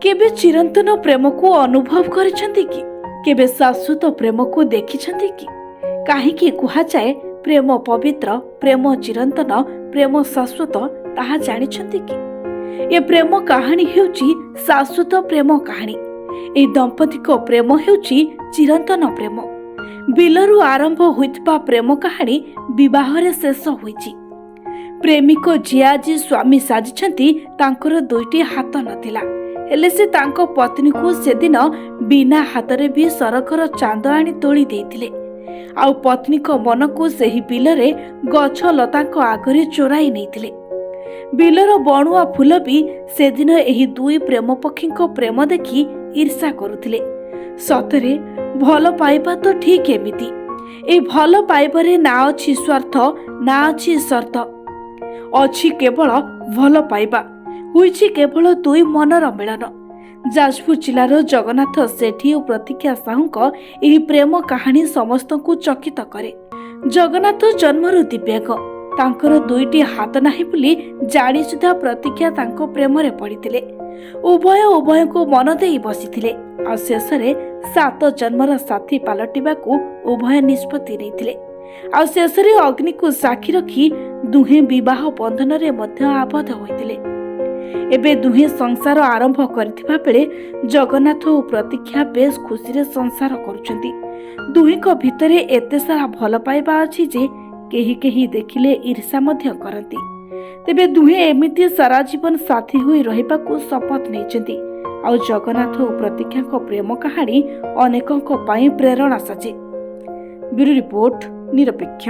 केबे चिरंतन प्रेम को अनुभव करिसेंती कि केबे शाश्वत प्रेम को देखिसेंती कि काहेकि कुहा जाए प्रेम पवित्र प्रेम चिरंतन प्रेम शाश्वत ताहा जानिसेंती कि ये प्रेम कहानी हेउची शाश्वत प्रेम कहानी। ए दंपति को प्रेम हेउची चिरंतन प्रेम। बिलरू आरंभ होइतबा प्रेम कहानी विवाह रे शेष होइची। प्रेमिक जी आज स्वामी साजिछंती तांकर दुईटी हाथ नथिला हेले से तांको पत्नी को सेदिन बिना हाथरे भी सरकर चांद आनी तोली देइथिले। आउ पत्नी को मन को सेही बिलरे गछ लता को आगरे चोराई नैथिले। बिलर बणुआ फूल भी सेदिन एही दुई प्रेम पक्षी को प्रेम देखि ईर्षा करुथिले। सतरे भल पाइबा तो ठीक एमिति। ए भल पाइबारे ना अछि स्वार्थ ना अछि शर्त, अछि केवल भल पाइबा, हुइछि केवल दुई मनर मिलन। जाजपुर जिलार जगन्नाथ सेठी और प्रतीक्षा साहू एही प्रेम कहानी समस्त को चकित करे। जगन्नाथ जन्मरु दिव्यांग, तांकर दुईटी हाथ नाही बोली जानी सुधा प्रतीक्षा तांको प्रेम रे पड़िथिले। उभय उभय को मन देई बसिथिले। आ शेषरे 7 जन्मर साथी पालटिबाकू उभय निष्पत्ति नैथिले। आ शेषरे अग्नि को साक्षी रखी दुहे विवाह बंधन रे मध्य आबद्ध होइथिले। एबे दुहे संसार आरंभ करथिबा बेले जगन्नाथ और प्रतीक्षा बेस खुशी रे संसार करुछंती। दुहे को भितरे एते सारा भल पाइबा अछि जे केही केही देखिले ईर्षा मध्य करती। तेबे दुहे एमिति सारा जीवन साथी होई रहिबाकू शपथ नैचंती। आउ जगन्नाथ और प्रतीक्षा को प्रेम कहानी अनेकों को पाई प्रेरणा साजे। ब्यूरो रिपोर्ट निरपेक्ष।